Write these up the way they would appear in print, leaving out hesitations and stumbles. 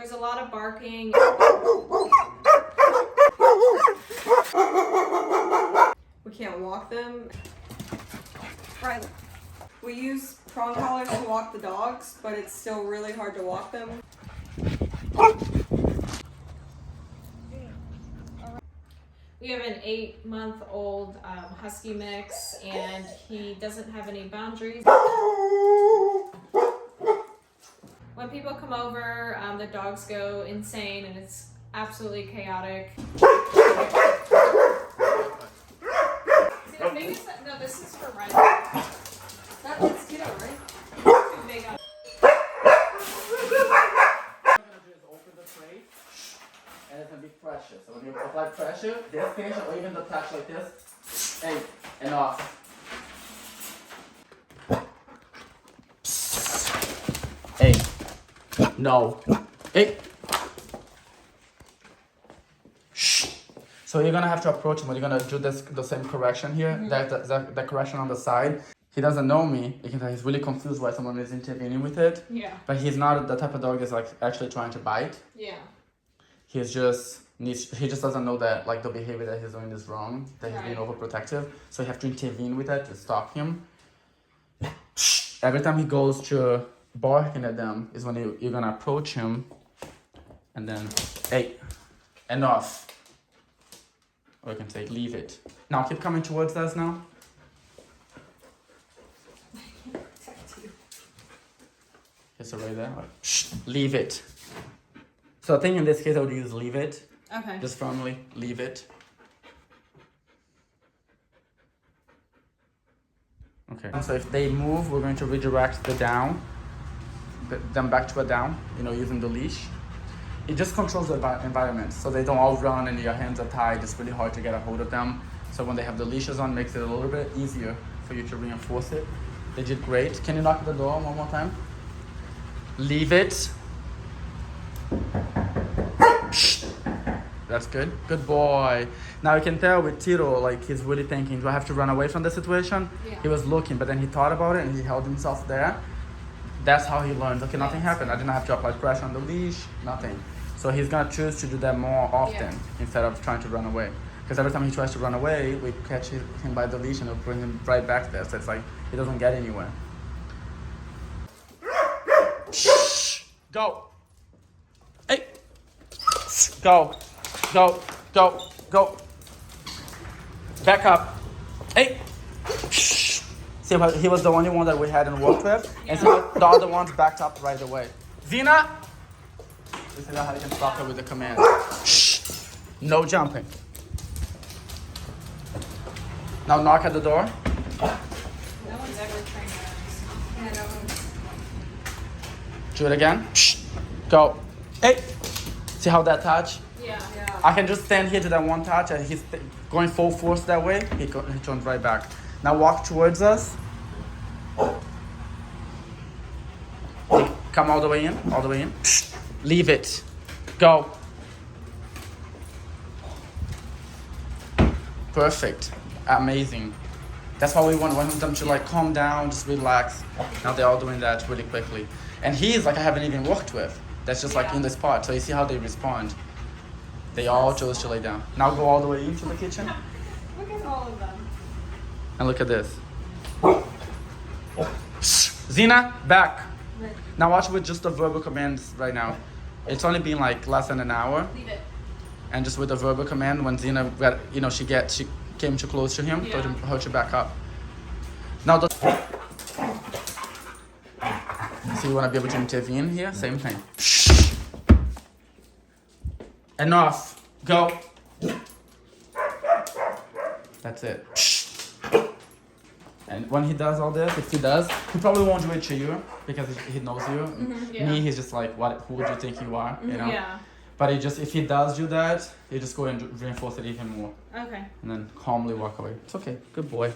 There's a lot of barking. We can't walk them. Right. We use prong collars to walk the dogs, but it's still really hard to walk them. We have an 8-month-old husky mix, and he doesn't have any boundaries. When people come over, the dogs go insane, and it's absolutely chaotic. No, this is for Rhode. That's Tito, right? Too big on. What I'm gonna do is open the tray, and it's gonna be pressure. So when you apply pressure, this tension or even the touch like this, and off. Hey, no, hey. So you're gonna have to approach him when you're gonna do the same correction here, that correction on the side. He doesn't know me. You can tell he's really confused why someone is intervening with it. Yeah. But he's not the type of dog that's like actually trying to bite. Yeah. He just doesn't know that like the behavior that he's doing is wrong, that he's being overprotective. So you have to intervene with that to stop him. Every time he goes to barking at them is when you're gonna approach him, and then hey, enough. Or you can say leave it. Now keep coming towards us now. It's right there. Leave it. So I think in this case I would use leave it. Okay. Just firmly leave it. Okay. And so if they move, we're going to redirect them back to a down, using the leash. It just controls the environment, so they don't all run and your hands are tied. It's really hard to get a hold of them. So when they have the leashes on, makes it a little bit easier for you to reinforce it. They did great. Can you knock the door one more time? Leave it. That's good. Good boy. Now you can tell with Tito, like he's really thinking, do I have to run away from the situation? Yeah. He was looking, but then he thought about it and he held himself there. That's how he learns. Okay, nothing happened. I didn't have to apply pressure on the leash, nothing. So he's gonna choose to do that more often instead of trying to run away. Because every time he tries to run away, we catch him by the leash and we'll bring him right back there. So it's like he doesn't get anywhere. Shh. Go. Hey. Go. Go. Go. Go. Back up. Hey. Shh. See, he was the only one that we hadn't worked with. And so the other ones backed up right away. Zena. This is how you can stop her with the command. Shh. No jumping. Now knock at the door. No one's ever trained us. Yeah, no one's... Do it again. Shh. Go. Hey. See how that touch? Yeah. I can just stand here to that one touch and he's going full force that way. He turns right back. Now walk towards us. Come all the way in. Shh. Leave it. Go. Perfect. Amazing. That's why we want them to like calm down, just relax. Now they're all doing that really quickly. And he's like I haven't even worked with. That's just like in this part. So you see how they respond. They all chose to lay down. Now go all the way into the kitchen. Look at all of them. And look at this. Zena, back. Right. Now watch with just the verbal commands right now. It's only been like less than an hour. Leave it. And just with the verbal command, when Zena got, she came too close to him, told him her to back up. Now so you want to be able to intervene here? Same thing. Enough. Go. That's it. And when he does all this, if he does, he probably won't do it to you because he knows you. Me, he's just like, who would you think you are? Yeah. But if he does do that, you just go and reinforce it even more. Okay. And then calmly walk away. It's okay. Good boy.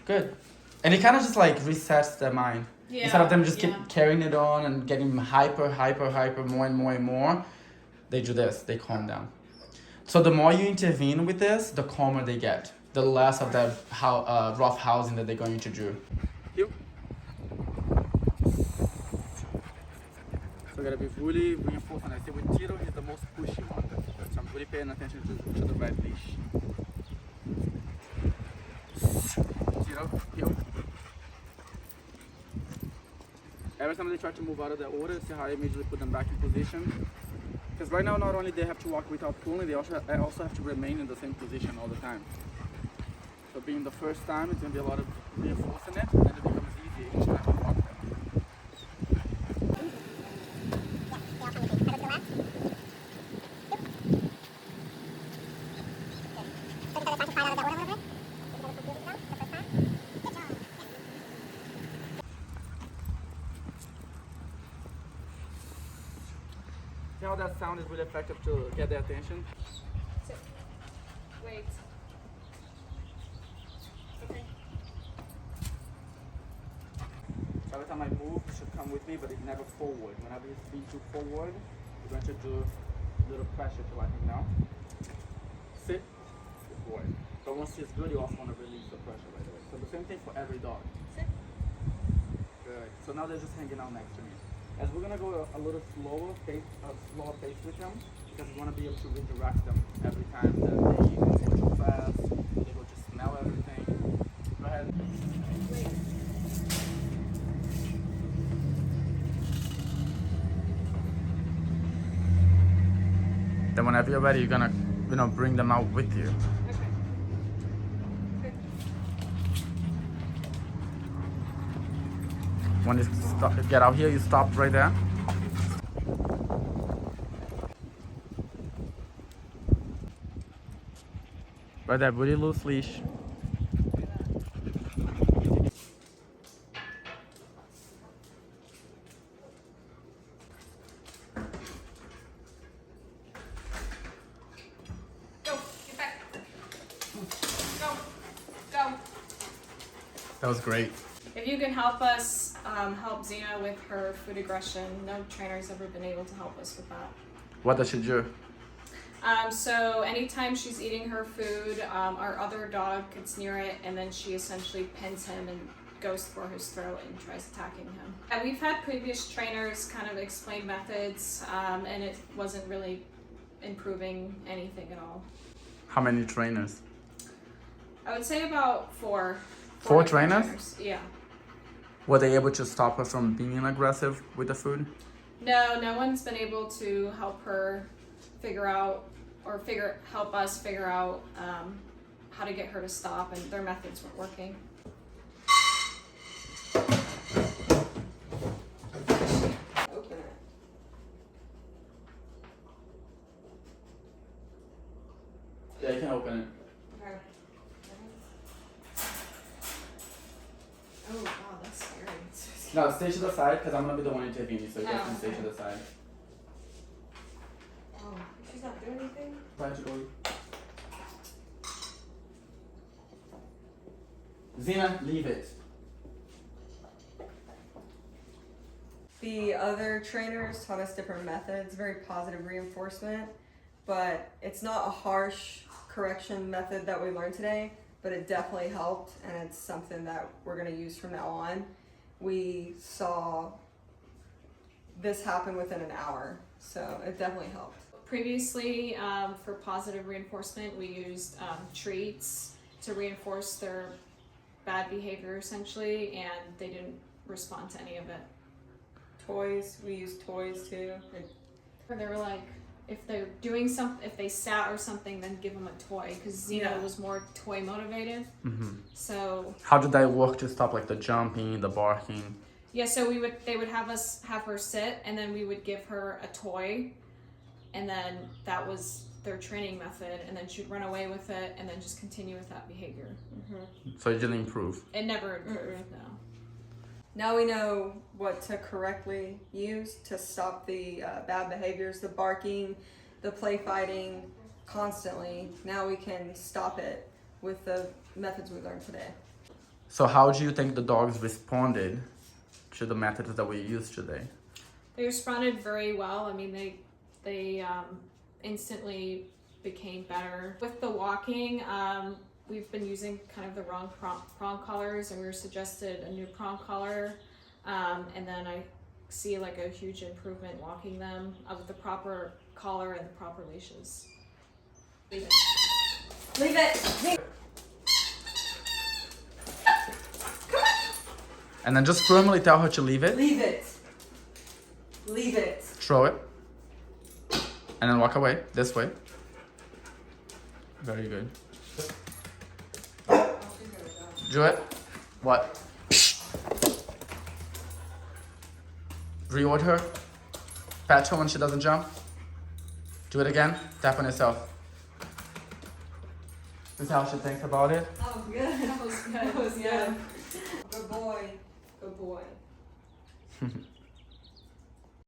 Good. And it kind of just like resets their mind. Yeah. Instead of them just keep carrying it on and getting hyper, more and more, they do this. They calm down. So the more you intervene with this, the calmer they get. The less of that rough housing that they're going to do. So gotta be really reinforcing. I say with Tito, he's the most pushy one. So I'm really paying attention to the red leash. Tito, heel. Every time they try to move out of the order, see how I immediately put them back in position. Because right now, not only they have to walk without pulling, they also have to remain in the same position all the time. So being the first time, it's going to be a lot of reinforcing it, and then it becomes easy each time you walk them. See how that sound is really effective to get their attention? Sit. Wait. Okay. So every time I move, you should come with me, but it's never forward. Whenever you speed too forward, you're going to do a little pressure to let him know. Sit, good boy. But once he's good, you also want to release the pressure right away. So the same thing for every dog. Sit. Good. So now they're just hanging out next to me. As we're gonna go a little slower pace with them, because we want to be able to redirect them every time that they go too fast, they go to smell everything. Go ahead. Wait. Then whenever you're ready, you're gonna, bring them out with you. Okay. When you get out here, you stop right there. Right there, really loose leash. Go. Get back. Go. Go. That was great. If you can help us help Xena with her food aggression, no trainer's ever been able to help us with that. What does she do? So anytime she's eating her food, our other dog gets near it, and then she essentially pins him and goes for his throat and tries attacking him. And we've had previous trainers kind of explain methods, and it wasn't really improving anything at all. How many trainers? I would say about four. Four different trainers? Yeah. Were they able to stop her from being aggressive with the food? No, no one's been able to help her figure out or help us figure out how to get her to stop, and their methods weren't working. Open it. Yeah, you can open it. Okay. Oh wow, that's scary. No, stay to the side because I'm gonna be the one intervening, so you guys Oh, can stay okay. to the side. Oh, she's not doing anything? Try to go. Xena, leave it. The other trainers taught us different methods, very positive reinforcement, but it's not a harsh correction method that we learned today, but it definitely helped, and it's something that we're going to use from now on. We saw this happen within an hour, so it definitely helped. Previously, for positive reinforcement, we used treats to reinforce their bad behavior essentially, and they didn't respond to any of it. Toys, we used toys too. They were like, if they're doing something, if they sat or something, then give them a toy, because Xena was more toy motivated. Mm-hmm. So how did that work to stop like the jumping, the barking? yeah, so they would have her sit, and then we would give her a toy, and then that was their training method, and then she'd run away with it, and then just continue with that behavior. Mm-hmm. So it didn't improve. It never improved. No. Now we know what to correctly use to stop the bad behaviors, the barking, the play fighting constantly. Now we can stop it with the methods we learned today. So how do you think the dogs responded to the methods that we used today? They responded very well. I mean, they instantly became better. With the walking, we've been using kind of the wrong prong collars, and we were suggested a new prong collar, and then I see like a huge improvement walking them with the proper collar and the proper leashes. Leave it. Leave it. Leave it. And then just firmly tell her to leave it. Leave it. Leave it. Throw it. And then walk away. This way. Very good. Do it. What? Reward her. Pat her when she doesn't jump. Do it again. Tap on yourself. This is how she thinks about it. That was good. That was good. That was good. Good boy. Good boy.